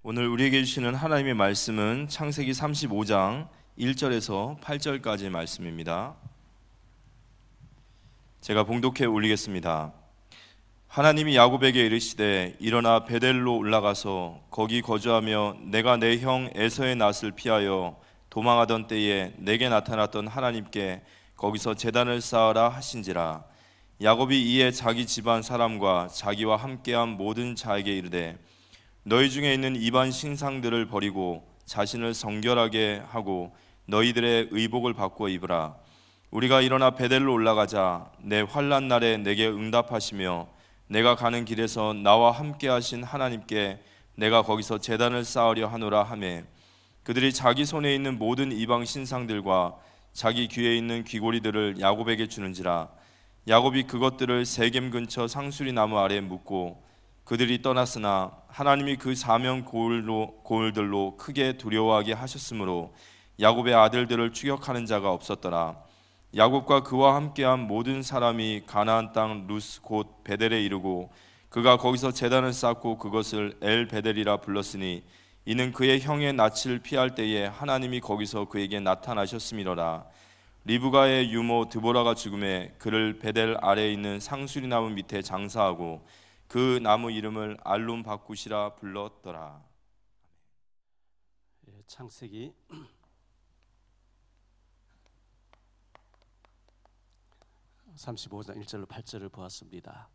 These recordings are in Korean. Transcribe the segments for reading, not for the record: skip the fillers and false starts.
오늘 우리에게 주시는 하나님의 말씀은 창세기 35장 1절에서 8절까지의 말씀입니다. 제가 봉독해 올리겠습니다. 하나님이 야곱에게 이르시되 일어나 베델로 올라가서 거기 거주하며 내가 내 형 에서의 낯을 피하여 도망하던 때에 내게 나타났던 하나님께 거기서 제단을 쌓으라 하신지라. 야곱이 이에 자기 집안 사람과 자기와 함께한 모든 자에게 이르되 너희 중에 있는 이방 신상들을 버리고 자신을 성결하게 하고 너희들의 의복을 바꾸어 입으라. 우리가 일어나 베델로 올라가자. 내 환난 날에 내게 응답하시며 내가 가는 길에서 나와 함께 하신 하나님께 내가 거기서 제단을 쌓으려 하노라 하매, 그들이 자기 손에 있는 모든 이방 신상들과 자기 귀에 있는 귀고리들을 야곱에게 주는지라. 야곱이 그것들을 세겜 근처 상수리 나무 아래에 묻고 그들이 떠났으나 하나님이 그 사면 고을들로 크게 두려워하게 하셨으므로 야곱의 아들들을 추격하는 자가 없었더라. 야곱과 그와 함께한 모든 사람이 가나안 땅 루스 곧 베델에 이르고 그가 거기서 제단을 쌓고 그것을 엘 베델이라 불렀으니 이는 그의 형의 낯을 피할 때에 하나님이 거기서 그에게 나타나셨음이로라. 리브가의 유모 드보라가 죽음에 그를 베델 아래에 있는 상수리 나무 밑에 장사하고 그 나무 이름을 알론 바굿이라 불렀더라. 창세기 35장 1절로 8절을 보았습니다.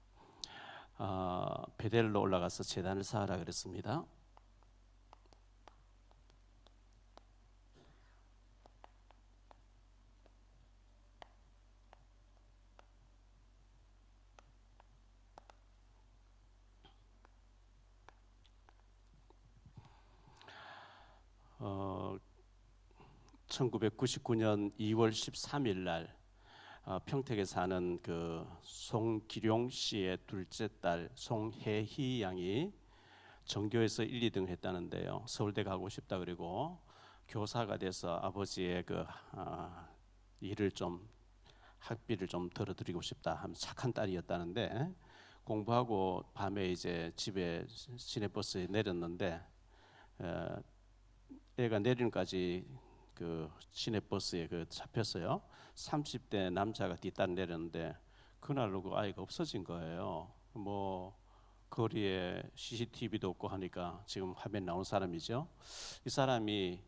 베델로 올라가서 제단을 쌓으라 그랬습니다. 어, 1999년 2월 13일 날 평택에 사는 그 송기룡 씨의 둘째 딸 송혜희 양이 전교에서 1, 2등 했다는데요. 서울대 가고 싶다 그리고 교사가 돼서 아버지의 그 일을 좀 학비를 좀 덜어드리고 싶다 하면 착한 딸이었다는데, 공부하고 밤에 이제 집에 시내버스에 내렸는데 애가 내리는까지 그 시내버스에 잡혔어요. 30대 남자가 뒷단 내렸는데 그날로 그 아이가 없어진 거예요. 뭐 거리에 CCTV도 없고 하니까 지금 화면 나온 사람이죠. 이 사람이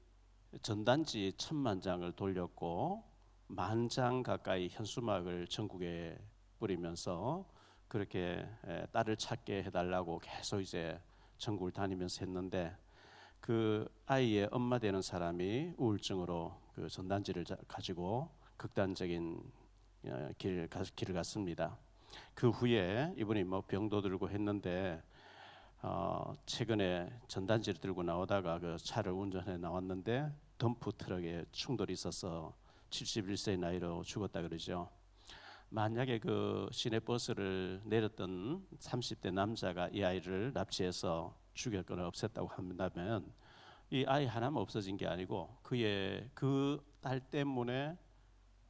전단지 1000만 장을 돌렸고 10,000장 가까이 현수막을 전국에 뿌리면서 그렇게 딸을 찾게 해달라고 계속 이제 전국을 다니면서 했는데, 그 아이의 엄마 되는 사람이 우울증으로 그 전단지를 가지고 극단적인 길을 갔습니다. 그 후에 이분이 뭐 병도 들고 했는데 최근에 전단지를 들고 나오다가 그 차를 운전해 나왔는데 덤프 트럭에 충돌이 있어서 71세의 나이로 죽었다 그러죠. 만약에 그 시내버스를 내렸던 30대 남자가 이 아이를 납치해서 죽였거나 없앴다고 한다면 이 아이 하나만 없어진 게 아니고 그의 그 딸 때문에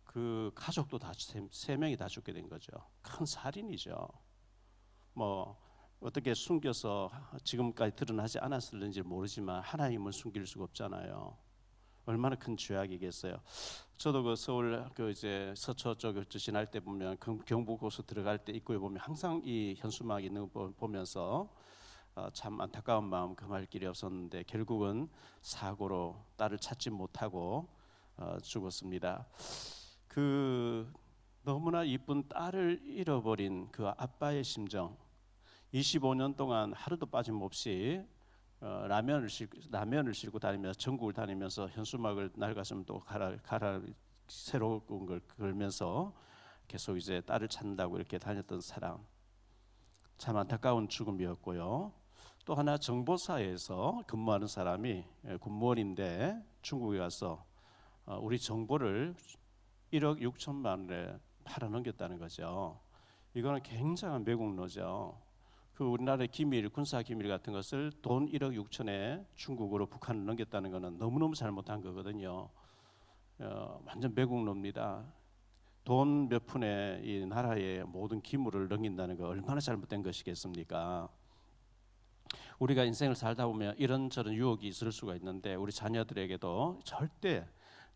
그 가족도 다 세 명이 다 죽게 된 거죠. 큰 살인이죠. 뭐 어떻게 숨겨서 지금까지 드러나지 않았을는지 모르지만 하나님은 숨길 수가 없잖아요. 얼마나 큰 죄악이겠어요. 저도 그 서울 그 이제 서초 쪽을 지날 때 보면 경부고속 들어갈 때 입구에 보면 항상 이 현수막이 있는 거 보면서 참 안타까운 마음 금할 길이 없었는데 결국은 사고로 딸을 찾지 못하고 죽었습니다. 그 너무나 이쁜 딸을 잃어버린 그 아빠의 심정, 25년 동안 하루도 빠짐없이 라면을 싣고 다니면서 전국을 다니면서 현수막을 낡았으면 또 갈아 새로운 걸 걸면서 계속 이제 딸을 찾는다고 이렇게 다녔던 사람, 참 안타까운 죽음이었고요. 또 하나 정보사에서 근무하는 사람이 군무원인데 중국에 가서 우리 정보를 1억 6천만 원에 팔아넘겼다는 거죠. 이거는 굉장한 매국노죠. 그 우리나라의 기밀, 군사 기밀 같은 것을 돈 1억 6천에 중국으로 북한을 넘겼다는 것은 너무너무 잘못한 거거든요. 완전 매국노입니다. 돈 몇 푼에 이 나라의 모든 기물을 넘긴다는 거 얼마나 잘못된 것이겠습니까? 우리가 인생을 살다 보면 이런저런 유혹이 있을 수가 있는데 우리 자녀들에게도 절대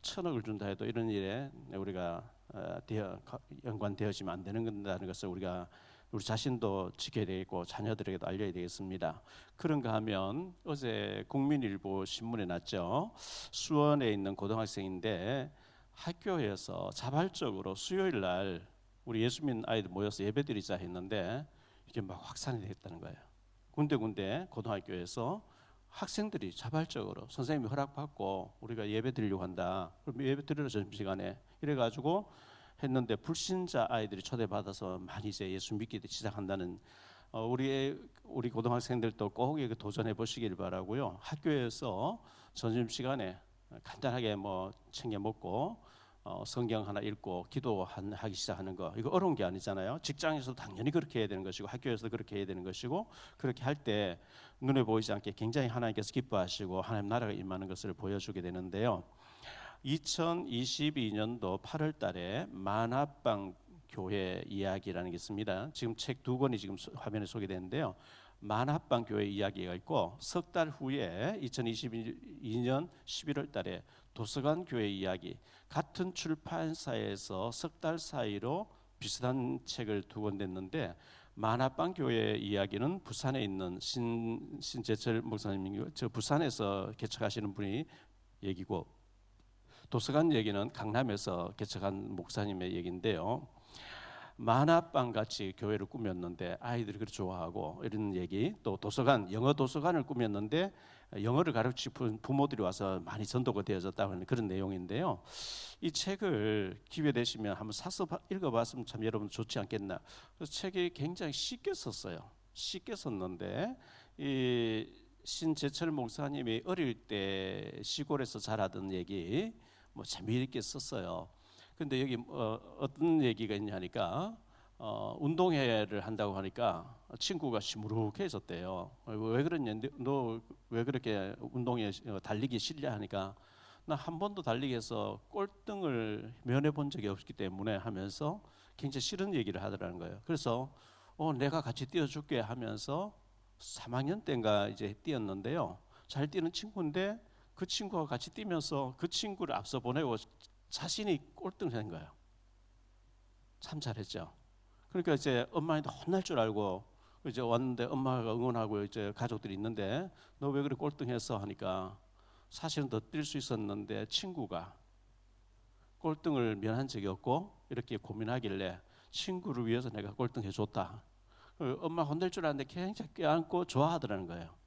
1,000억을 준다 해도 이런 일에 우리가 연관되어지면 안 되는 것을 우리가 우리 자신도 지켜야 되겠고 자녀들에게도 알려야 되겠습니다. 그런가 하면 어제 국민일보 신문에 났죠. 수원에 있는 고등학생인데 학교에서 자발적으로 수요일 날 우리 예수 믿는 아이들 모여서 예배드리자 했는데 이게 막 확산이 됐다는 거예요. 군데군데 고등학교에서 학생들이 자발적으로 선생님이 허락받고 우리가 예배 드리려고 한다. 그럼 예배 드리러 점심시간에 이래가지고 했는데 불신자 아이들이 초대받아서 많이 이제 예수 믿기 시작한다는 우리 고등학생들도 꼭 이거 도전해 보시길 바라고요. 학교에서 점심시간에 간단하게 뭐 챙겨 먹고 성경 하나 읽고 기도하기 시작하는 거 이거 어려운 게 아니잖아요. 직장에서도 당연히 그렇게 해야 되는 것이고 학교에서도 그렇게 해야 되는 것이고 그렇게 할 때 눈에 보이지 않게 굉장히 하나님께서 기뻐하시고 하나님 나라가 임하는 것을 보여주게 되는데요. 2022년도 8월 달에 만합방 교회 이야기라는 게 있습니다. 지금 책 2권이 지금 화면에 소개되는데요. 만합방 교회 이야기가 있고 석 달 후에 2022년 11월 달에 도서관 교회 이야기 같은 출판사에서 석 달 사이로 비슷한 책을 2권 냈는데 만합방 교회 이야기는 부산에 있는 신재철 목사님이 저 부산에서 개척하시는 분이 얘기고 도서관 얘기는 강남에서 개척한 목사님의 얘기인데요. 만화방 같이 교회를 꾸몄는데 아이들이 그렇게 좋아하고 이런 얘기 또 도서관 영어 도서관을 꾸몄는데 영어를 가르치는 부모들이 와서 많이 전도가 되어졌다고 하는 그런 내용인데요. 이 책을 기회 되시면 한번 사서 읽어봤으면 참 여러분 좋지 않겠나. 그래서 책이 굉장히 쉽게 썼어요. 쉽게 썼는데 이 신재철 목사님이 어릴 때 시골에서 자라던 얘기 뭐 재미있게 썼어요. 근데 여기 어떤 얘기가 있냐니까 운동회를 한다고 하니까 친구가 시무룩해졌대요. 왜 그랬냐? 너 왜 그렇게 운동에 달리기 싫냐 하니까 나 한 번도 달리기해서 꼴등을 면해 본 적이 없기 때문에 하면서 굉장히 싫은 얘기를 하더라는 거예요. 그래서 내가 같이 뛰어줄게 하면서 3학년 때인가 이제 뛰었는데요. 잘 뛰는 친구인데 그 친구와 같이 뛰면서 그 친구를 앞서 보내고 자신이 꼴등한 거예요. 참 잘했죠. 그러니까 이제 엄마한테 혼날 줄 알고 이제 왔는데 엄마가 응원하고 이제 가족들이 있는데 너 왜 그래 꼴등했어 하니까 사실은 더 뛸 수 있었는데 친구가 꼴등을 면한 적이 없고 이렇게 고민하길래 친구를 위해서 내가 꼴등해 줬다. 엄마 혼낼 줄 알았는데 굉장히 껴안고 좋아하더라는 거예요.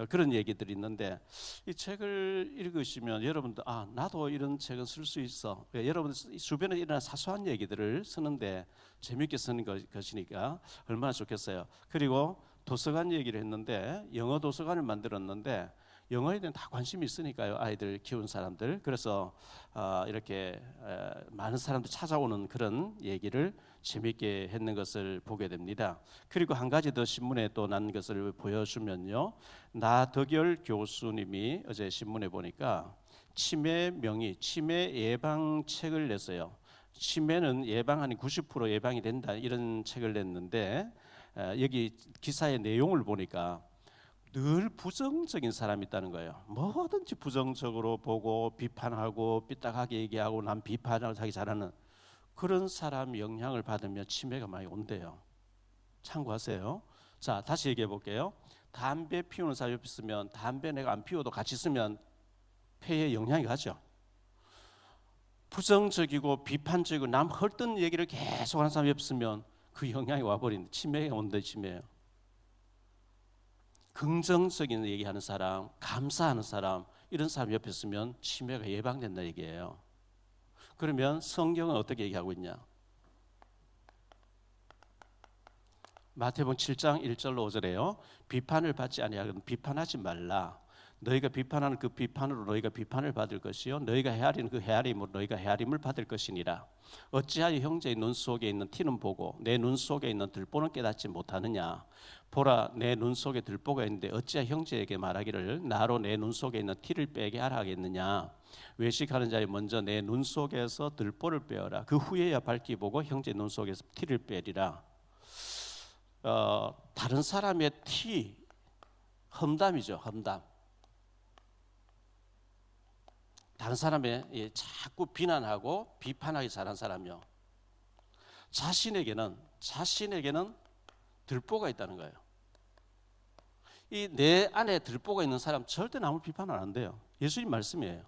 그런 얘기들이 있는데 이 책을 읽으시면 여러분도 나도 이런 책은 쓸 수 있어. 여러분 주변에 일어난 사소한 얘기들을 쓰는데 재미있게 쓰는 것이니까 얼마나 좋겠어요. 그리고 도서관 얘기를 했는데 영어 도서관을 만들었는데 영어에 대한 다 관심이 있으니까요. 아이들 키운 사람들. 그래서 이렇게 많은 사람들 찾아오는 그런 얘기를 재미있게 했는 것을 보게 됩니다. 그리고 한 가지 더 신문에 또 난 것을 보여주면요. 나덕열 교수님이 어제 신문에 보니까 치매 예방 책을 냈어요. 치매는 예방하니 90% 예방이 된다 이런 책을 냈는데 여기 기사의 내용을 보니까 늘 부정적인 사람이 있다는 거예요. 뭐든지 부정적으로 보고 비판하고 삐딱하게 얘기하고 남 비판을 하기 잘하는 그런 사람 영향을 받으면 치매가 많이 온대요. 참고하세요. 자, 다시 얘기해 볼게요. 담배 피우는 사람이 옆에 있으면 담배 내가 안 피워도 같이 있으면 폐에 영향이 가죠. 부정적이고 비판적이고 남 헐뜯는 얘기를 계속 하는 사람이 없으면 그 영향이 와버린다. 치매가 온다. 치매예요. 긍정적인 얘기하는 사람, 감사하는 사람 이런 사람 옆에 있으면 치매가 예방된다 얘기예요. 그러면 성경은 어떻게 얘기하고 있냐? 마태복음 7장 1절로 5절에요. 비판을 받지 아니하거든 비판하지 말라. 너희가 비판하는 그 비판으로 너희가 비판을 받을 것이요 너희가 헤아리는 그 헤아림으로 너희가 헤아림을 받을 것이니라. 어찌하여 형제의 눈 속에 있는 티는 보고 내 눈 속에 있는 들보는 깨닫지 못하느냐. 보라 내 눈 속에 들보가 있는데 어찌하여 형제에게 말하기를 나로 내 눈 속에 있는 티를 빼게 하라 하겠느냐. 외식하는 자여 먼저 내 눈 속에서 들보를 빼어라. 그 후에야 밝히 보고 형제 눈 속에서 티를 빼리라. 다른 사람의 티 험담이죠. 험담. 다른 사람의 자꾸 비난하고 비판하기 잘한 사람이요. 자신에게는 들보가 있다는 거예요. 이 내 안에 들보가 있는 사람 절대 남을 비판 안 한대요. 예수님 말씀이에요.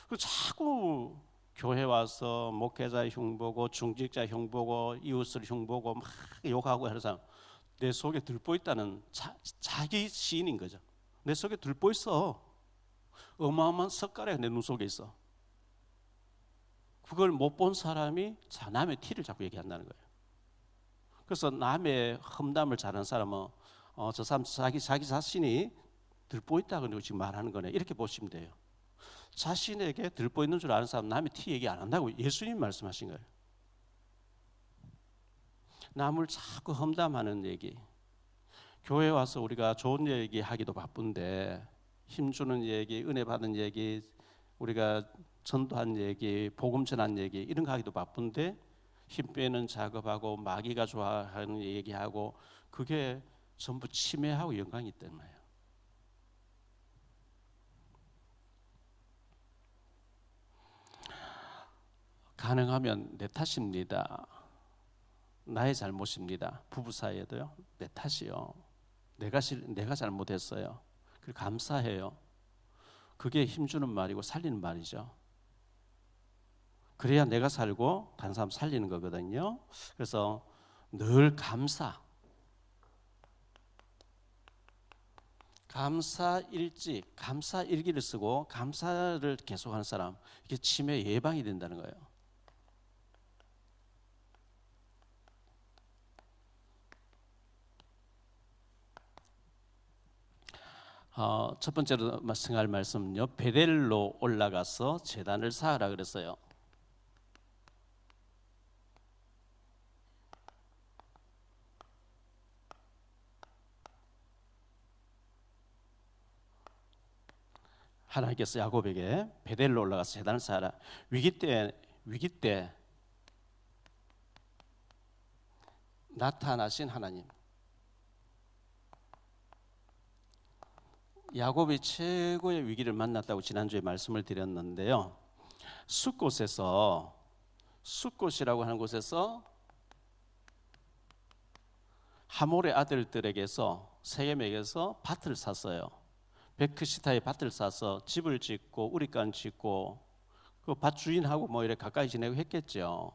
그 자꾸 교회 와서 목회자 흉보고 중직자 흉보고 이웃을 흉보고 막 욕하고 하는 사람, 내 속에 들보 있다는 자기 시인인 거죠. 내 속에 들보 있어. 어마어마한 석가래가 내 눈 속에 있어. 그걸 못 본 사람이 남의 티를 자꾸 얘기한다는 거예요. 그래서 남의 험담을 잘하는 사람은 저 사람 자기 자신이 들보 있다고 지금 말하는 거네, 이렇게 보시면 돼요. 자신에게 들보 있는 줄 아는 사람 남의 티 얘기 안 한다고 예수님이 말씀하신 거예요. 남을 자꾸 험담하는 얘기, 교회 와서 우리가 좋은 얘기 하기도 바쁜데 힘주는 얘기, 은혜 받은 얘기, 우리가 전도한 얘기, 복음 전한 얘기 이런 거 하기도 바쁜데 힘 빼는 작업하고 마귀가 좋아하는 얘기하고 그게 전부 침해하고 연관이 있단 말이에요. 가능하면 내 탓입니다. 나의 잘못입니다. 부부 사이에도요. 내 탓이요. 내가 잘못했어요. 그리고 감사해요. 그게 힘주는 말이고 살리는 말이죠. 그래야 내가 살고 다른 사람 살리는 거거든요. 그래서 늘 감사일지, 감사일기를 쓰고 감사를 계속하는 사람, 이게 치매 예방이 된다는 거예요. 첫 번째로 말씀할 말씀은요, 베델로 올라가서 제단을 쌓으라 그랬어요. 하나님께서 야곱에게 베델로 올라가서 제단을 쌓아라. 위기 때 나타나신 하나님. 야곱이 최고의 위기를 만났다고 지난주에 말씀을 드렸는데요. 숫곳이라고 하는 곳에서 하몰의 아들들에게서 세겜에게서 밭을 샀어요. 베크시타의 밭을 사서 집을 짓고 우리간 짓고 그 밭 주인하고 뭐 이렇게 가까이 지내고 했겠죠.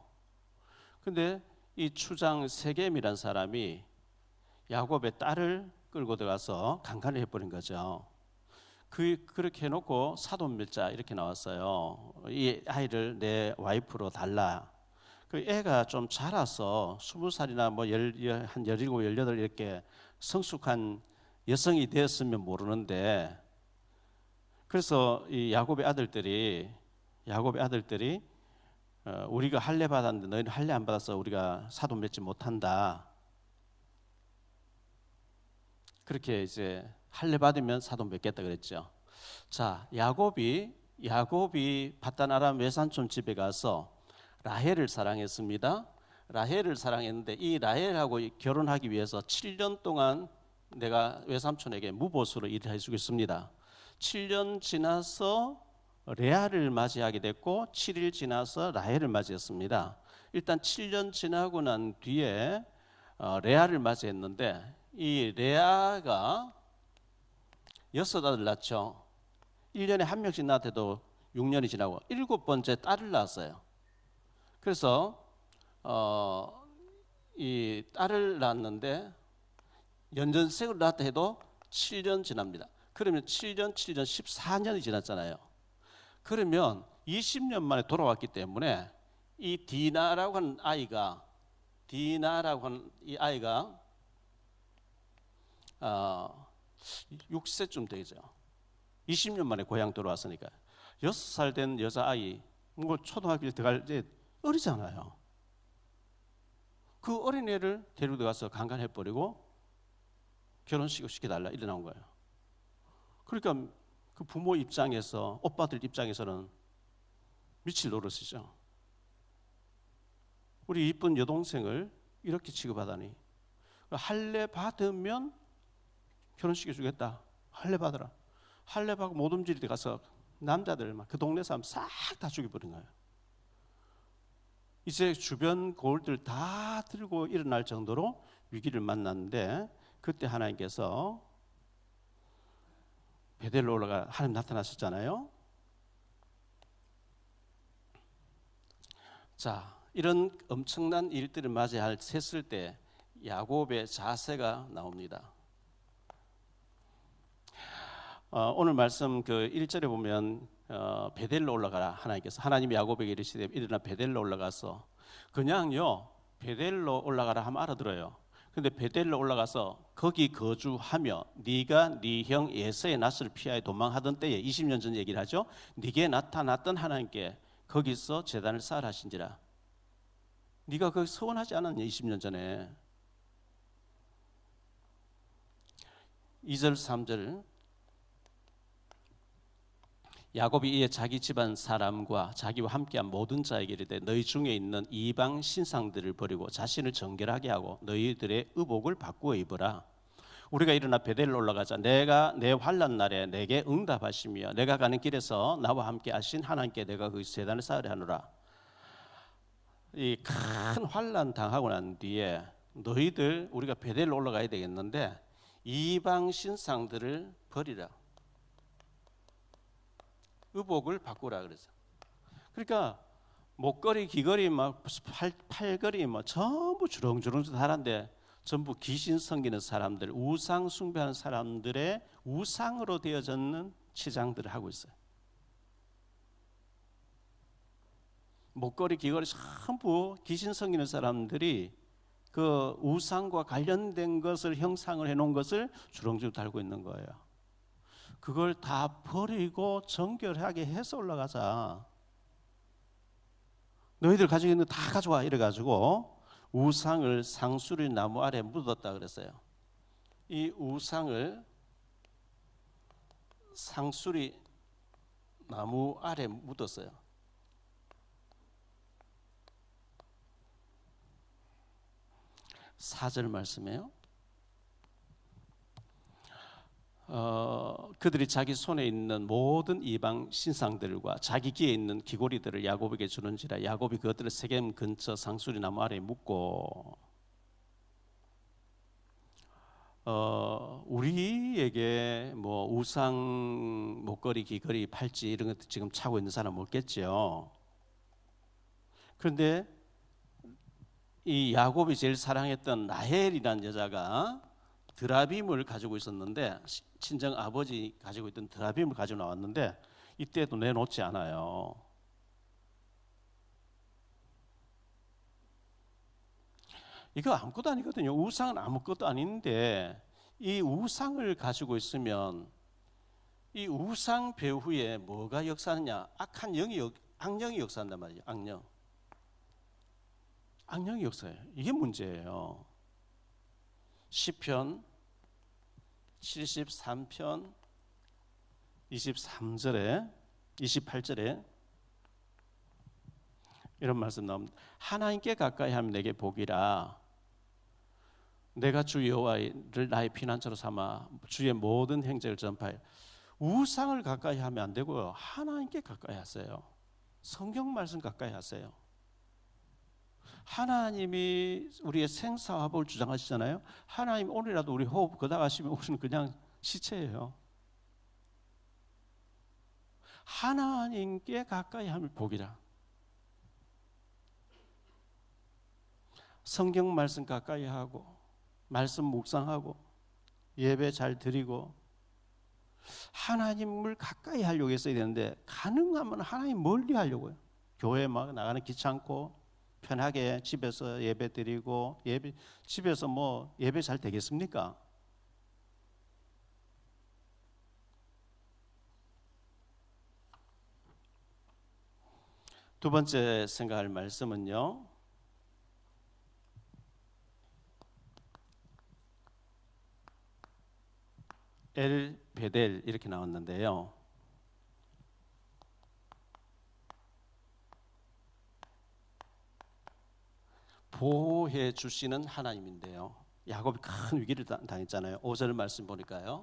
근데 이 추장 세겜이란 사람이 야곱의 딸을 끌고 들어가서 강간을 해버린 거죠. 그렇게 해놓고 사돈밀자 이렇게 나왔어요. 이 아이를 내 와이프로 달라. 그 애가 좀 자라서 20살이나 뭐 한 17, 18 이렇게 성숙한 여성이 되었으면 모르는데, 그래서 이 야곱의 아들들이 우리가 할례 받았는데 너희는 할례 안 받아서 우리가 사돈 맺지 못한다. 그렇게 이제 할례 받으면 사돈 맺겠다 그랬죠. 자, 야곱이 바단 아람 외삼촌 집에 가서 라헬을 사랑했습니다. 라헬을 사랑했는데 이 라헬하고 결혼하기 위해서 7년 동안 내가 외삼촌에게 무보수로 일을 해주겠습니다. 7년 지나서 레아를 맞이하게 됐고 7일 지나서 라헬을 맞이했습니다. 일단 7년 지나고 난 뒤에 레아를 맞이했는데 이 레아가 6아들 낳죠. 1년에 한 명씩 낳았대도 6년이 지나고 7번째 딸을 낳았어요. 그래서 이 딸을 낳았는데 연전생으로 낳았다 해도 7년 지납니다. 그러면 7년 14년이 지났잖아요. 그러면 20년 만에 돌아왔기 때문에 이 디나라고 하는 아이가 6세쯤 되죠. 20년 만에 고향 돌아왔으니까 6살 된 여자아이, 뭐 초등학교에 들어갈 때 어리잖아요. 그 어린애를 데리고 들어가서 강간해버리고 결혼식을 시켜달라 이래 나온 거예요. 그러니까 그 부모 입장에서, 오빠들 입장에서는 미칠 노릇이죠. 우리 이쁜 여동생을 이렇게 취급하다니. 할례 받으면 결혼시켜 주겠다. 할례 받으라. 할례 받고 못 움직일 때 가서 남자들 막 그 동네 사람 싹 다 죽여버린 거예요. 이제 주변 고을들 다 들고 일어날 정도로 위기를 만났는데 그때 하나님께서 베델로 올라가 하나님 나타나셨잖아요. 자, 이런 엄청난 일들을 맞이할 셌을 때 야곱의 자세가 나옵니다. 오늘 말씀 그 1절에 보면 베델로 올라가라 하나님께서 하나님이 야곱에게 이르시되 일어나 베델로 올라가서 그냥요 베델로 올라가라 하면 알아들어요. 근데 베델로 올라가서 거기 거주하며 네가 네 형 에서의 낯을 피하여 도망하던 때에 20년 전 얘기를 하죠. 네게 나타났던 하나님께 거기서 제단을 쌓으라 하신지라. 네가 거기 서원하지 않았냐 20년 전에. 2절 3절 야곱이 이에 자기 집안 사람과 자기와 함께한 모든 자에게 이르되 너희 중에 있는 이방 신상들을 버리고 자신을 정결하게 하고 너희들의 의복을 바꾸어 입어라. 우리가 일어나 베델로 올라가자. 내가 내 환난 날에 내게 응답하시며 내가 가는 길에서 나와 함께 하신 하나님께 내가 그 제단을 쌓으려 하노라. 이 큰 환난 당하고 난 뒤에 너희들 우리가 베델로 올라가야 되겠는데 이방 신상들을 버리라. 의복을 바꾸라 그래서. 그러니까 목걸이, 귀걸이, 막 팔걸이, 뭐 전부 주렁주렁 달한데 전부 귀신 섬기는 사람들, 우상 숭배하는 사람들의 우상으로 되어졌는 치장들을 하고 있어요. 목걸이, 귀걸이 전부 귀신 섬기는 사람들이 그 우상과 관련된 것을 형상을 해놓은 것을 주렁주렁 달고 있는 거예요. 그걸 다 버리고 정결하게 해서 올라가자. 너희들 가지고 있는 거 다 가져와 이래가지고 우상을 상수리 나무 아래 묻었다 그랬어요. 이 우상을 상수리 나무 아래 묻었어요. 사절 말씀이에요. 그들이 자기 손에 있는 모든 이방 신상들과 자기 귀에 있는 귀고리들을 야곱에게 주는지라. 야곱이 그것들을 세겜 근처 상수리 나무 아래에 묻고 우리에게 뭐 우상 목걸이, 귀걸이, 팔찌 이런 것들 지금 차고 있는 사람 없겠죠. 그런데 이 야곱이 제일 사랑했던 라헬이라는 여자가 드라빔을 가지고 있었는데 친정 아버지 가지고 있던 드라빔을 가지고 나왔는데 이때도 내놓지 않아요. 이거 아무것도 아니거든요. 우상은 아무것도 아닌데 이 우상을 가지고 있으면 이 우상 배후에 뭐가 역사하느냐? 악한 악령이 역사한단 말이에요. 악령이 역사해요. 이게 문제예요. 시편 73편 23절에 28절에 이런 말씀 나옵니다. 하나님께 가까이 하면 내게 복이라. 내가 주 여호와를 나의 피난처로 삼아 주의 모든 행적을 전파해. 우상을 가까이 하면 안 되고요. 하나님께 가까이 하세요. 성경 말씀 가까이 하세요. 하나님이 우리의 생사화복을 주장하시잖아요. 하나님 오늘이라도 우리 호흡 거다가시면 우리는 그냥 시체예요. 하나님께 가까이 하면 복이라. 성경 말씀 가까이 하고 말씀 묵상하고 예배 잘 드리고 하나님을 가까이 하려고 했어야 되는데 가능하면 하나님 멀리 하려고요. 교회 막 나가는 귀찮고 편하게 집에서 예배 드리고 집에서 뭐 예배 잘 되겠습니까? 두 번째 생각할 말씀은요. 엘 베델 이렇게 나왔는데요. 보호해 주시는 하나님인데요. 야곱이 큰 위기를 당했잖아요. 5절 말씀 보니까요.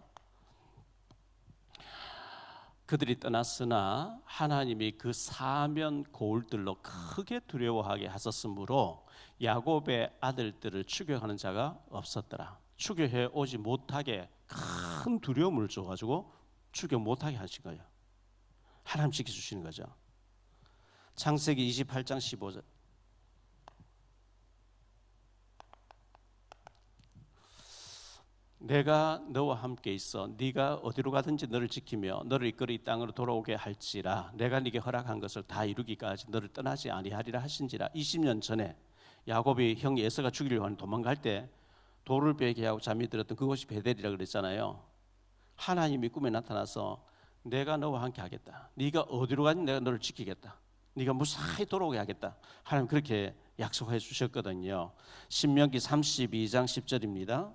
그들이 떠났으나 하나님이 그 사면 고울들로 크게 두려워하게 하셨으므로 야곱의 아들들을 추격하는 자가 없었더라. 추격해 오지 못하게 큰 두려움을 줘가지고 추격 못하게 하신 거예요. 하나님 지켜주시는 거죠. 창세기 28장 15절. 내가 너와 함께 있어 네가 어디로 가든지 너를 지키며 너를 이끌어 이 땅으로 돌아오게 할지라. 내가 네게 허락한 것을 다 이루기까지 너를 떠나지 아니하리라 하신지라. 20년 전에 야곱이 형 에서가 죽이려고 하는 도망갈 때 돌을 베게 하고 잠이 들었던 그곳이 베델이라 그랬잖아요. 하나님이 꿈에 나타나서 내가 너와 함께 하겠다. 네가 어디로 가든지 내가 너를 지키겠다. 네가 무사히 돌아오게 하겠다. 하나님 그렇게 약속해 주셨거든요. 신명기 32장 10절입니다.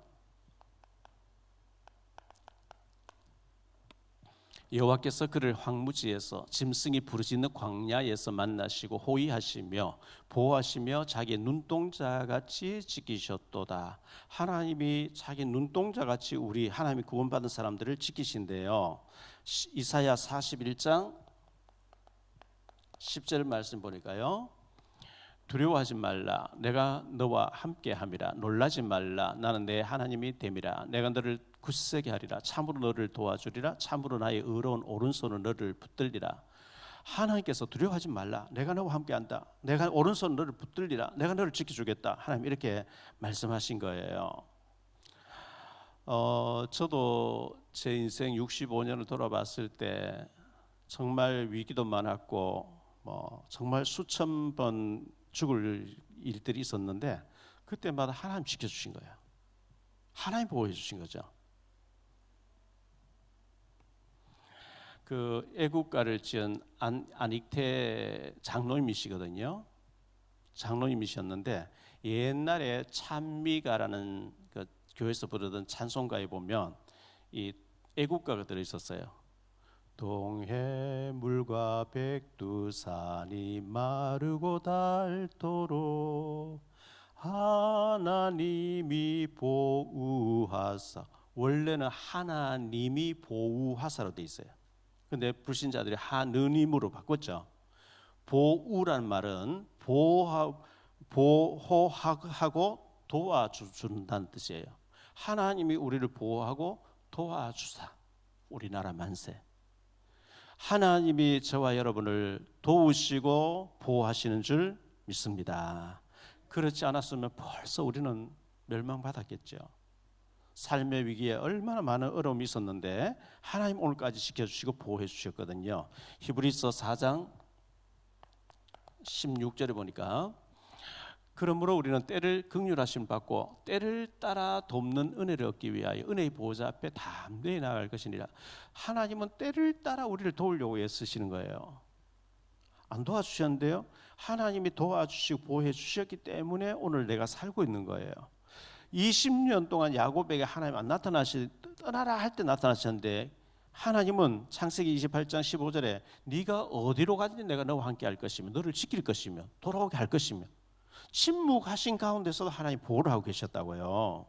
여호와께서 그를 황무지에서 짐승이 부르짖는 광야에서 만나시고 호위하시며 보호하시며 자기 눈동자같이 지키셨도다. 하나님이 자기 눈동자같이 우리 하나님이 구원받은 사람들을 지키신대요. 이사야 41장 10절 말씀 보니까요. 두려워하지 말라. 내가 너와 함께함이라. 놀라지 말라. 나는 내 하나님이 됨이라. 내가 너를 굳세게 하리라. 참으로 너를 도와주리라. 참으로 나의 의로운 오른손으로 너를 붙들리라. 하나님께서 두려워하지 말라. 내가 너와 함께한다. 내가 오른손으로 너를 붙들리라. 내가 너를 지켜주겠다. 하나님 이렇게 말씀하신 거예요. 저도 제 인생 65년을 돌아봤을 때 정말 위기도 많았고 정말 수천 번 죽을 일들이 있었는데 그때마다 하나님 지켜주신 거예요. 하나님 보호해 주신 거죠. 그 애국가를 지은 안익태 장로님이시거든요. 장로님이셨는데 옛날에 찬미가라는 그 교회에서 부르던 찬송가에 보면 이 애국가가 들어 있었어요. 동해물과 백두산이 마르고 닳도록 하나님이 보호하사. 원래는 하나님이 보호하사로 돼 있어요. 근데 불신자들이 하느님으로 바꿨죠. 보호라는 말은 보호하고 도와준다는 뜻이에요. 하나님이 우리를 보호하고 도와주사. 우리나라 만세. 하나님이 저와 여러분을 도우시고 보호하시는 줄 믿습니다. 그렇지 않았으면 벌써 우리는 멸망받았겠죠. 삶의 위기에 얼마나 많은 어려움이 있었는데 하나님 오늘까지 지켜주시고 보호해 주셨거든요. 히브리서 4장 16절에 보니까 그러므로 우리는 때를 긍휼하심 받고 때를 따라 돕는 은혜를 얻기 위하여 은혜의 보호자 앞에 담대히 나아갈 것이니라. 하나님은 때를 따라 우리를 도우려고 애쓰시는 거예요. 안 도와주셨는데요. 하나님이 도와주시고 보호해 주셨기 때문에 오늘 내가 살고 있는 거예요. 20년 동안 야곱에게 하나님 안 떠나라 할 때 나타나셨는데 하나님은 창세기 28장 15절에 네가 어디로 가든지 내가 너와 함께 할 것이며 너를 지킬 것이며 돌아오게 할 것이며 침묵하신 가운데서도 하나님 보호를 하고 계셨다고요.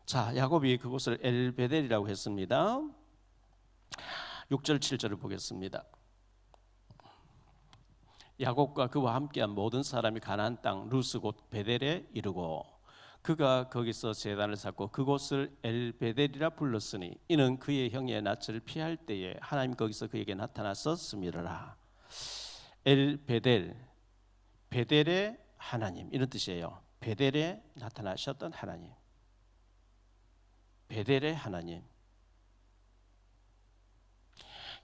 자, 야곱이 그곳을 엘베델이라고 했습니다. 6절 7절을 보겠습니다. 야곱과 그와 함께한 모든 사람이 가나안 땅 루스 곧 베델에 이르고 그가 거기서 제단을 쌓고 그곳을 엘베델이라 불렀으니 이는 그의 형의 낯을 피할 때에 하나님 거기서 그에게 나타났었음이라. 엘베델, 베델의 하나님 이런 뜻이에요. 베델에 나타나셨던 하나님, 베델의 하나님.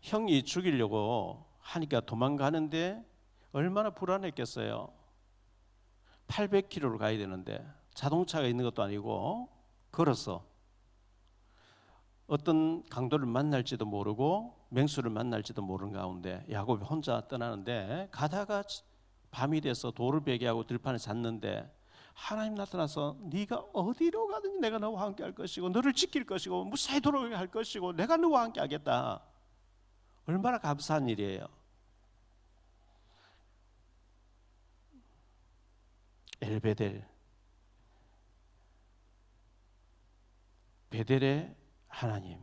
형이 죽이려고 하니까 도망가는데 얼마나 불안했겠어요. 800km를 가야 되는데 자동차가 있는 것도 아니고 걸어서 어떤 강도를 만날지도 모르고 맹수를 만날지도 모르는 가운데 야곱이 혼자 떠나는데 가다가 밤이 돼서 돌을 베게 하고 들판에 잤는데 하나님 나타나서 네가 어디로 가든지 내가 너와 함께 할 것이고 너를 지킬 것이고 무사히 돌아오게 할 것이고 내가 너와 함께 하겠다. 얼마나 감사한 일이에요. 엘베델, 베델의 하나님,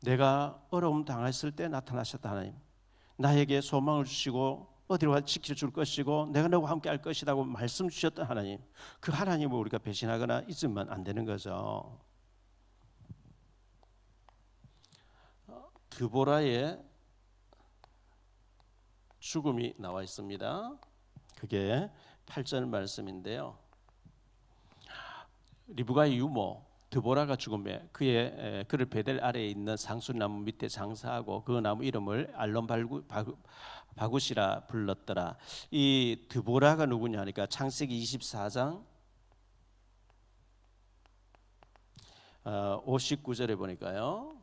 내가 어려움 당했을 때 나타나셨다 하나님, 나에게 소망을 주시고 어디로 가 지켜줄 것이고 내가 너와 함께 할 것이라고 말씀 주셨던 하나님, 그 하나님을 우리가 배신하거나 잊으면 안 되는 거죠. 드보라의 죽음이 나와 있습니다. 그게 8절 말씀인데요. 리브가의 유모 드보라가 죽음에 그를 베델 아래에 있는 상수나무 밑에 장사하고 그 나무 이름을 알론 바굿이라 불렀더라. 이 드보라가 누구냐 하니까 창세기 24장 59절에 보니까요.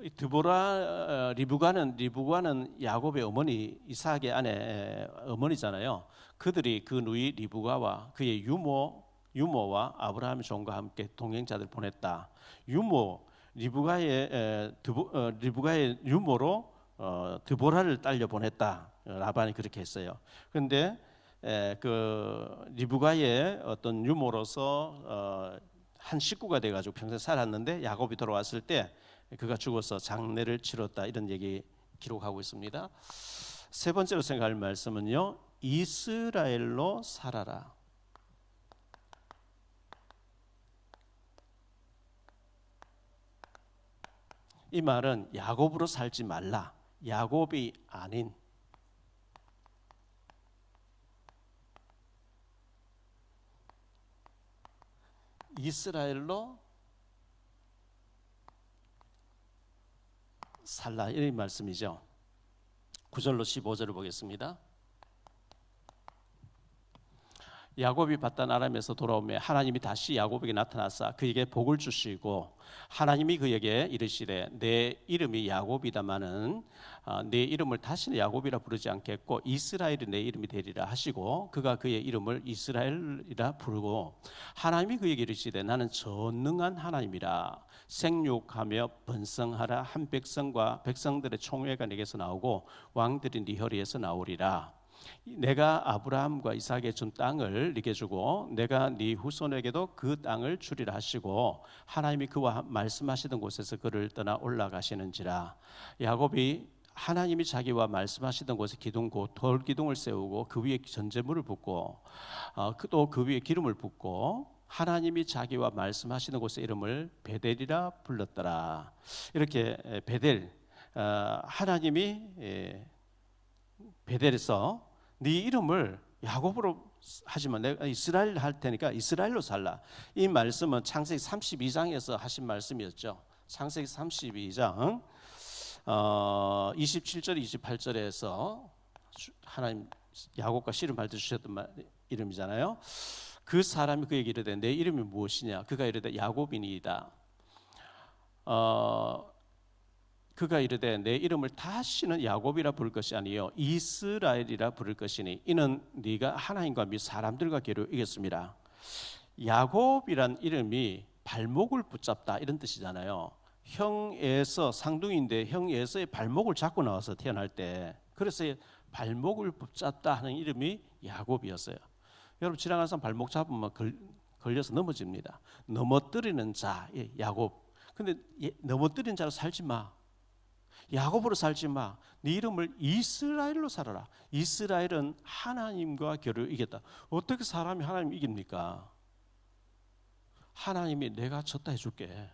이 드보라 리브가는 야곱의 어머니 이삭의 아내 어머니잖아요. 그들이 그 누이 리브가와 그의 유모와 아브라함의 종과 함께 동행자들 보냈다. 리브가의 유모로 드보라를 딸려 보냈다. 라반이 그렇게 했어요. 그런데 그 리브가의 어떤 유모로서 한 식구가 돼가지고 평생 살았는데 야곱이 돌아왔을 때 그가 죽어서 장례를 치렀다, 이런 얘기 기록하고 있습니다. 세 번째로 생각할 말씀은요, 이스라엘로 살아라. 이 말은 야곱으로 살지 말라, 야곱이 아닌 이스라엘로 살라, 이 말씀이죠. 9절로 15절을 보겠습니다. 야곱이 받던 아람에서 돌아오며 하나님이 다시 야곱에게 나타나사 그에게 복을 주시고 하나님이 그에게 이르시되 내 이름이 야곱이다마는 내 이름을 다시는 야곱이라 부르지 않겠고 이스라엘이 내 이름이 되리라 하시고 그가 그의 이름을 이스라엘이라 부르고 하나님이 그에게 이르시되 나는 전능한 하나님이라 생육하며 번성하라 한 백성과 백성들의 총회가 내게서 나오고 왕들이 네 혈에서 나오리라. 내가 아브라함과 이삭에게 준 땅을 네게 주고 내가 네 후손에게도 그 땅을 주리라 하시고 하나님이 그와 말씀하시던 곳에서 그를 떠나 올라가시는지라. 야곱이 하나님이 자기와 말씀하시던 곳에 기둥 곧 돌기둥을 세우고 그 위에 전제물을 붓고 또 그 위에 기름을 붓고 하나님이 자기와 말씀하시는 곳의 이름을 베델이라 불렀더라. 이렇게 베델, 하나님이 베델에서 네 이름을 야곱으로 하지만 내가 이스라엘 할 테니까 이스라엘로 살라. 이 말씀은 창세기 32장에서 하신 말씀이었죠. 창세기 32장 27절 28절에서 하나님 야곱과 씨름할 때 주셨던 이름이잖아요. 그 사람이 그에게 이르되 내 이름이 무엇이냐? 그가 이르되 야곱이니이다. 그가 이르되 내 이름을 다시는 야곱이라 부를 것이 아니요 이스라엘이라 부를 것이니 이는 네가 하나님과 및 사람들과 겨루 이겼습니다. 야곱이란 이름이 발목을 붙잡다, 이런 뜻이잖아요. 형 에서, 상둥이인데 형 에서의 발목을 잡고 나와서 태어날 때, 그래서 발목을 붙잡다 하는 이름이 야곱이었어요. 여러분 지나가는 사람 발목 잡으면 걸려서 넘어집니다. 넘어뜨리는 자, 야곱. 근데 넘어뜨리는 자로 살지 마. 야곱으로 살지 마. 네 이름을 이스라엘로 살아라. 이스라엘은 하나님과 겨루 이겼다. 어떻게 사람이 하나님 이깁니까? 하나님이 내가 졌다 해줄게.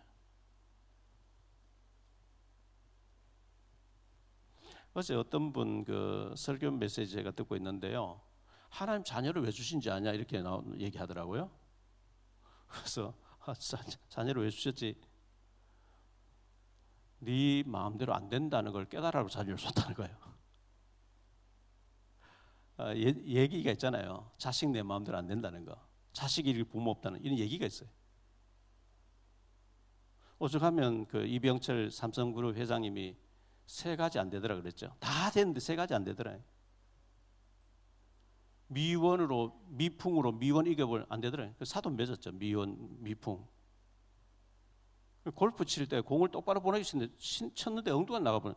어제 어떤 분 그 설교 메시지 제가 듣고 있는데요. 하나님 자녀를 왜 주신지 아냐 이렇게 얘기하더라고요. 그래서 자녀를 왜 주셨지? 네 마음대로 안 된다는 걸 깨달아고 자녀를 줬다는 거예요. 얘기가 있잖아요. 자식 내 마음대로 안 된다는 거. 자식이 부모 없다는 이런 얘기가 있어요. 오죽하면 그 이병철 삼성그룹 회장님이 3가지 안 되더라 그랬죠. 다 됐는데 3가지 안 되더라. 미풍으로 미원 이겨볼 안 되더라. 사돈 맺었죠. 미풍. 골프 칠 때 공을 똑바로 보내주시는데 쳤는데 엉뚱한 나가버려.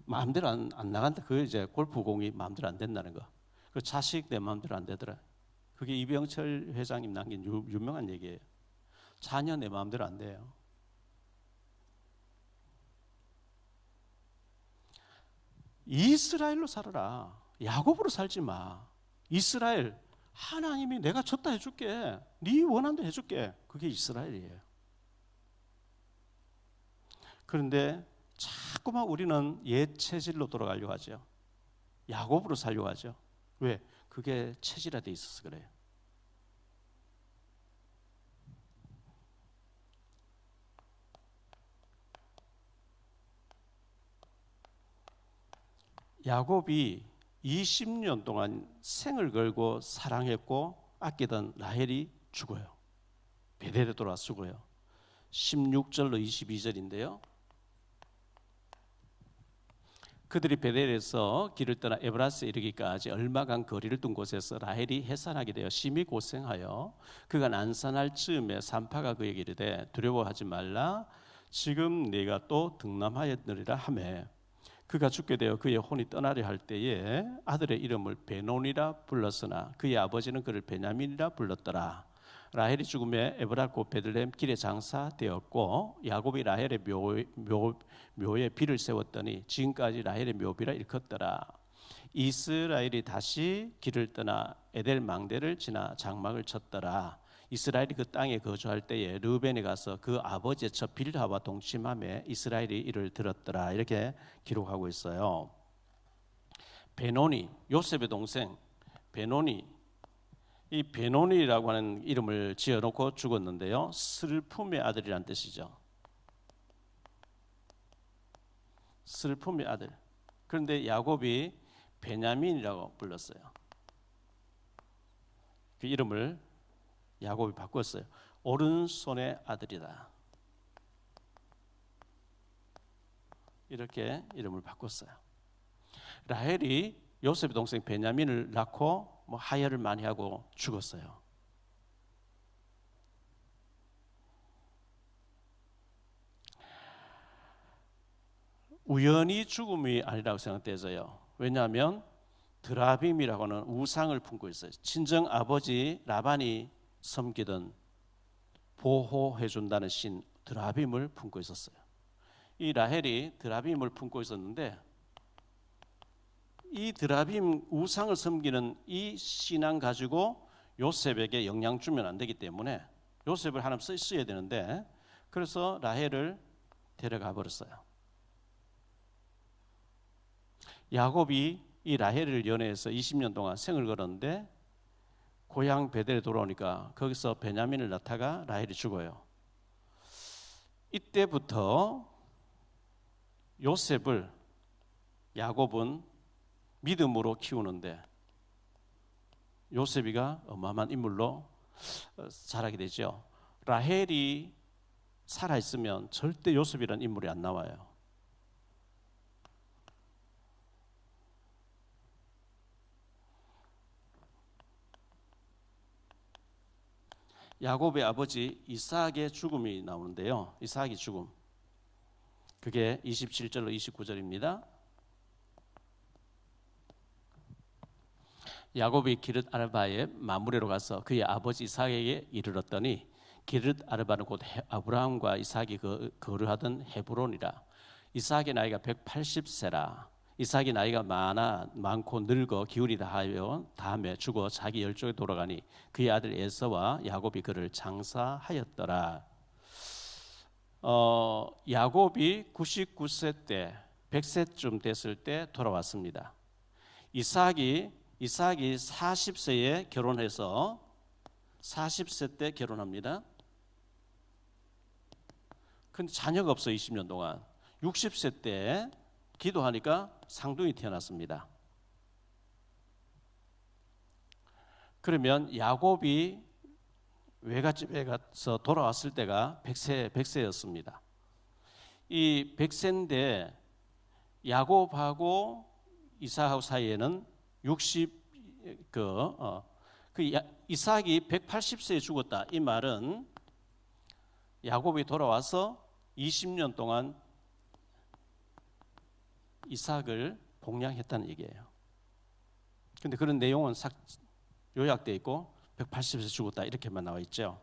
마음대로 안 나간다. 그게 이제 골프 공이 마음대로 안 된다는 거. 그 자식 내 마음대로 안 되더라. 그게 이병철 회장님 남긴 유명한 얘기예요. 자녀 내 마음대로 안 돼요. 이스라엘로 살아라. 야곱으로 살지 마. 이스라엘, 하나님이 내가 줬다 해줄게. 네 원한 대로 해줄게. 그게 이스라엘이에요. 그런데 자꾸만 우리는 옛 체질로 돌아가려고 하죠. 야곱으로 살려고 하죠. 왜? 그게 체질화되어 있어서 그래요. 야곱이 20년 동안 생을 걸고 사랑했고 아끼던 라헬이 죽어요. 베델에 돌아와 죽어요. 16절로 22절인데요. 그들이 베델에서 길을 떠나 에브라스에 이르기까지 얼마간 거리를 둔 곳에서 라헬이 해산하게 되어 심히 고생하여 그가 난산할 즈음에 산파가 그에게 이르되 두려워하지 말라 지금 네가 또 등남하였느니라 하매 그가 죽게 되어 그의 혼이 떠나려 할 때에 아들의 이름을 베논이라 불렀으나 그의 아버지는 그를 베냐민이라 불렀더라. 라헬이 죽음에 에브라 곧 베들레헴 길에 장사되었고 야곱이 라헬의 묘에 비를 세웠더니 지금까지 라헬의 묘비라 일컫더라. 이스라엘이 다시 길을 떠나 에델 망대를 지나 장막을 쳤더라. 이스라엘이 그 땅에 거주할 때에 르우벤이 가서 그 아버지의 처 빌하와 동침하며 이스라엘이 이를 들었더라. 이렇게 기록하고 있어요. 베논이 요셉의 동생 베논이 이 베논이라고 하는 이름을 지어놓고 죽었는데요. 슬픔의 아들이란 뜻이죠. 슬픔의 아들. 그런데 야곱이 베냐민이라고 불렀어요. 그 이름을 야곱이 바꿨어요. 오른손의 아들이다. 이렇게 이름을 바꿨어요. 라헬이 요셉의 동생 베냐민을 낳고 하혈을 많이 하고 죽었어요. 우연히 죽음이 아니라고 생각돼서요. 왜냐하면 드라빔이라고 하는 우상을 품고 있어요. 친정 아버지 라반이 섬기던 보호해 준다는 신 드라빔을 품고 있었어요. 이 라헬이 드라빔을 품고 있었는데 이 드라빔 우상을 섬기는 이 신앙 가지고 요셉에게 영향 주면 안 되기 때문에 요셉을 하나님 쓰셔야 되는데 그래서 라헬을 데려가 버렸어요. 야곱이 이 라헬을 연애해서 20년 동안 생을 걸었는데 고향 베델에 돌아오니까 거기서 베냐민을 낳다가 라헬이 죽어요. 이때부터 요셉을 야곱은 믿음으로 키우는데 요셉이가 어마어마한 인물로 자라게 되죠. 라헬이 살아있으면 절대 요셉이라는 인물이 안 나와요. 야곱의 아버지 이삭의 죽음이 나오는데요. 이삭의 죽음. 그게 27절로 29절입니다. 야곱이 기럇 아르바의 마므레로 가서 그의 아버지 이삭에게 이르렀더니 기럇 아르바는 곧 아브라함과 이삭이 거류하던 헤브론이라. 이삭의 나이가 180세라. 이삭이 나이가 많고 늙어 기운이 다하여 다음에 죽어 자기 열조에 돌아가니 그의 아들 에서와 야곱이 그를 장사하였더라. 야곱이 99세 때 100세쯤 됐을 때 돌아왔습니다. 이삭이 40세에 결혼해서 40세 때 결혼합니다. 근데 자녀가 없어 20년 동안. 60세 때 기도하니까 상둥이 태어났습니다. 그러면 야곱이 외갓집에 가서 돌아왔을 때가 100세였습니다. 이 100세인데 야곱하고 이삭하고 사이에는 이삭이 180세에 죽었다. 이 말은 야곱이 돌아와서 20년 동안 이삭을 봉양했다는 얘기예요. 근데 그런 내용은 요약되어 있고 180에서 죽었다 이렇게만 나와 있죠.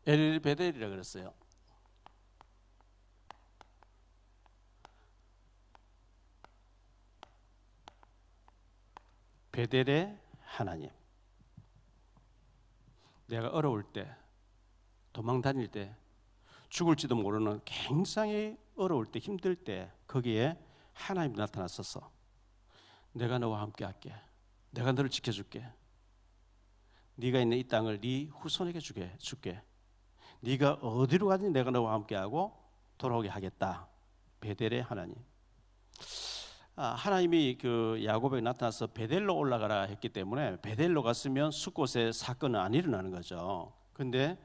엘베델이라 그랬어요. 베델의 하나님. 내가 어려울 때, 도망 다닐 때, 죽을지도 모르는 굉장히 어려울 때, 힘들 때 거기에 하나님이 나타났어서 내가 너와 함께 할게. 내가 너를 지켜줄게. 네가 있는 이 땅을 네 후손에게 줄게. 네가 어디로 가든지 내가 너와 함께하고 돌아오게 하겠다. 베델의 하나님. 하나님이 그 야곱에게 나타나서 베델로 올라가라 했기 때문에 베델로 갔으면 숫곳에 사건은 안 일어나는 거죠. 근데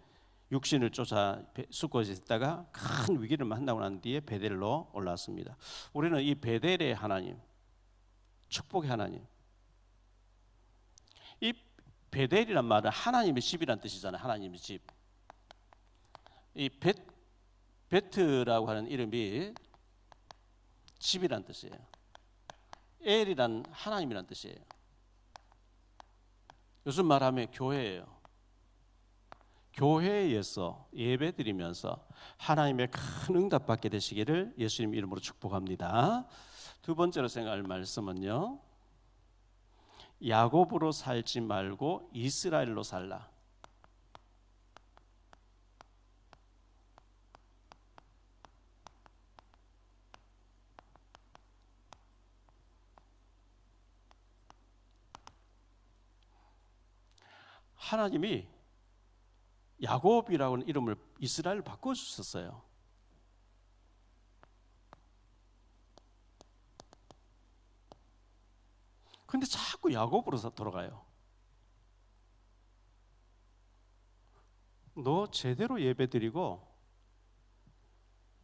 육신을 쫓아 숫곳에 있다가 큰 위기를 만나고 난 뒤에 베델로 올라왔습니다. 우리는 이 베델의 하나님, 축복의 하나님. 이 베델이란 말은 하나님의 집이란 뜻이잖아요. 하나님의 집. 이 베트라고 하는 이름이 집이란 뜻이에요. 엘이란 하나님이란 뜻이에요. 요즘 말하면 교회예요. 교회에서 예배드리면서 하나님의 큰 응답 받게 되시기를 예수님 이름으로 축복합니다. 두 번째로 생각할 말씀은요, 야곱으로 살지 말고 이스라엘로 살라. 하나님이 야곱이라고 하는 이름을 이스라엘로 바꿔주셨어요. 근데 자꾸 야곱으로 돌아가요. 너 제대로 예배드리고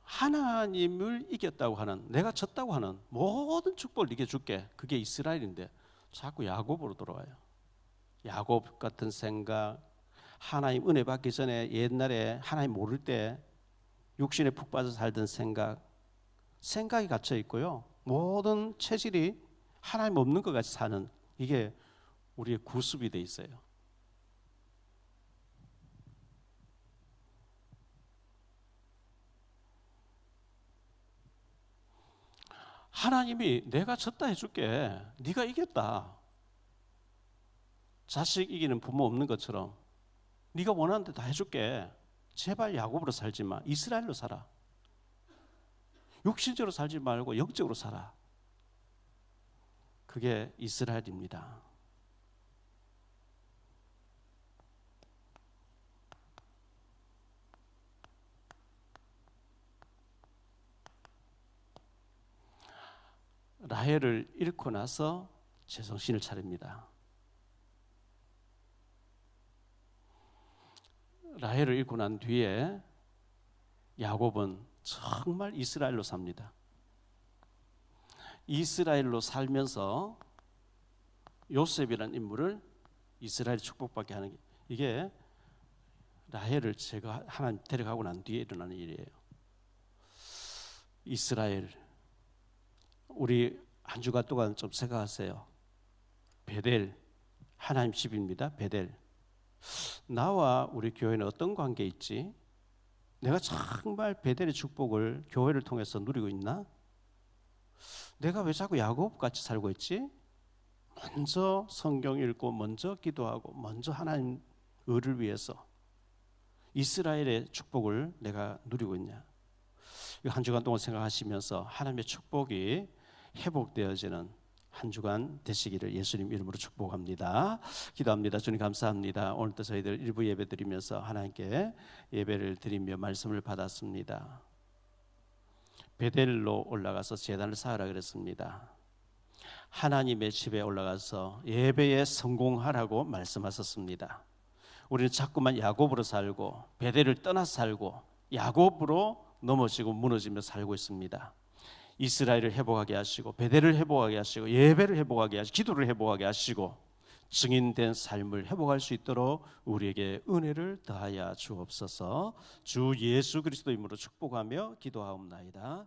하나님을 이겼다고 하는, 내가 졌다고 하는 모든 축복을 네게 줄게. 그게 이스라엘인데 자꾸 야곱으로 돌아와요. 야곱 같은 생각, 하나님 은혜 받기 전에 옛날에 하나님 모를 때 육신에 푹 빠져 살던 생각이 갇혀 있고요. 모든 체질이 하나님 없는 것 같이 사는, 이게 우리의 구습이 돼 있어요. 하나님이 내가 졌다 해줄게. 네가 이겼다. 자식 이기는 부모 없는 것처럼 네가 원하는 데 다 해줄게. 제발 야곱으로 살지 마. 이스라엘로 살아. 육신적으로 살지 말고 영적으로 살아. 그게 이스라엘입니다. 라헬을 잃고 나서 제정신을 차립니다. 라헬을 잃고 난 뒤에 야곱은 정말 이스라엘로 삽니다. 이스라엘로 살면서 요셉이라는 인물을 이스라엘 축복받게 하는 게, 이게 라헬을 제가 하나님 데려가고 난 뒤에 일어나는 일이에요. 이스라엘, 우리 한 주간 동안 좀 생각하세요. 베델, 하나님 집입니다. 베델. 나와 우리 교회는 어떤 관계 있지? 내가 정말 베델의 축복을 교회를 통해서 누리고 있나? 내가 왜 자꾸 야곱같이 살고 있지? 먼저 성경 읽고, 먼저 기도하고, 먼저 하나님 의를 위해서 이스라엘의 축복을 내가 누리고 있냐? 한 주간 동안 생각하시면서 하나님의 축복이 회복되어지는 한 주간 되시기를 예수님 이름으로 축복합니다. 기도합니다. 주님 감사합니다. 오늘도 저희들 일부 예배 드리면서 하나님께 예배를 드리며 말씀을 받았습니다. 베델로 올라가서 제단을 쌓으라 그랬습니다. 하나님의 집에 올라가서 예배에 성공하라고 말씀하셨습니다. 우리는 자꾸만 야곱으로 살고 베델을 떠나 살고 야곱으로 넘어지고 무너지며 살고 있습니다. 이스라엘을 회복하게 하시고 베델을 회복하게 하시고 예배를 회복하게 하시고 기도를 회복하게 하시고 증인된 삶을 회복할 수 있도록 우리에게 은혜를 더하여 주옵소서. 주 예수 그리스도 이름으로 축복하며 기도하옵나이다.